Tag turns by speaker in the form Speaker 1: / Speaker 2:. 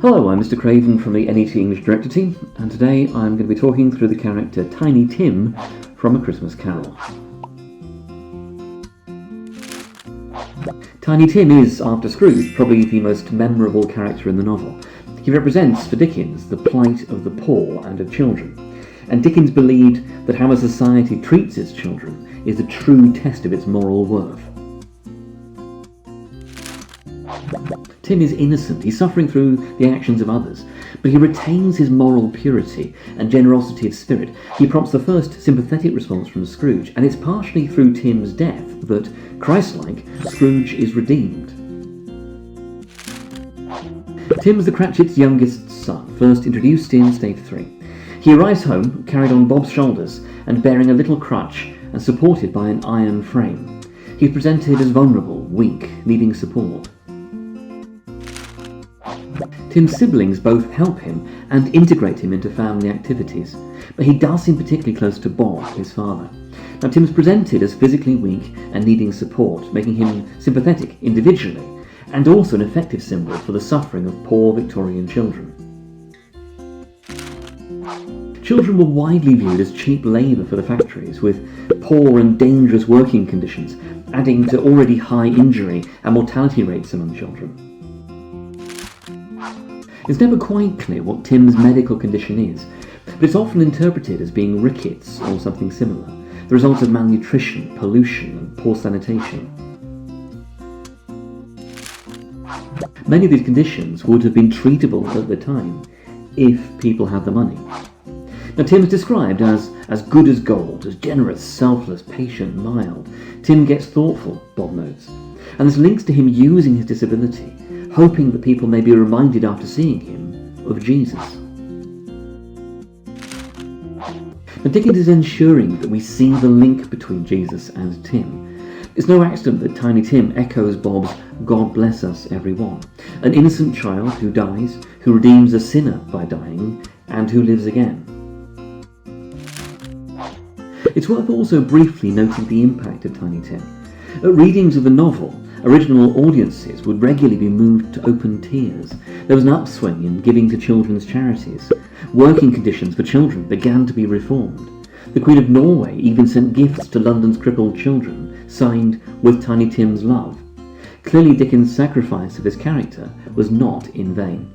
Speaker 1: Hello, I'm Mr Craven from the NET English Director team, and today I'm going to be talking through the character Tiny Tim from A Christmas Carol. Tiny Tim is, after Scrooge, probably the most memorable character in the novel. He represents, for Dickens, the plight of the poor and of children, and Dickens believed that how a society treats its children is the true test of its moral worth. Tim is innocent, he's suffering through the actions of others, but he retains his moral purity and generosity of spirit. He prompts the first sympathetic response from Scrooge, and it's partially through Tim's death that, Christ-like, Scrooge is redeemed. Tim's the Cratchits' youngest son, first introduced in Stage 3. He arrives home, carried on Bob's shoulders, and bearing a little crutch, and supported by an iron frame. He's presented as vulnerable, weak, needing support. Tim's siblings both help him and integrate him into family activities, but he does seem particularly close to Bob, his father. Now, Tim's presented as physically weak and needing support, making him sympathetic individually, and also an effective symbol for the suffering of poor Victorian children. Children were widely viewed as cheap labour for the factories, with poor and dangerous working conditions, adding to already high injury and mortality rates among children. It's never quite clear what Tim's medical condition is, but it's often interpreted as being rickets or something similar, the result of malnutrition, pollution, and poor sanitation. Many of these conditions would have been treatable at the time, if people had the money. Now, Tim is described as good as gold, as generous, selfless, patient, mild. Tim gets thoughtful, Bob notes, and this links to him using his disability, hoping that people may be reminded after seeing him of Jesus. Now, Dickens is ensuring that we see the link between Jesus and Tim. It's no accident that Tiny Tim echoes Bob's "God bless us, everyone," an innocent child who dies, who redeems a sinner by dying, and who lives again. It's worth also briefly noting the impact of Tiny Tim. At readings of the novel, original audiences would regularly be moved to open tears. There was an upswing in giving to children's charities. Working conditions for children began to be reformed. The Queen of Norway even sent gifts to London's crippled children, signed "With Tiny Tim's Love." Clearly, Dickens' sacrifice of his character was not in vain.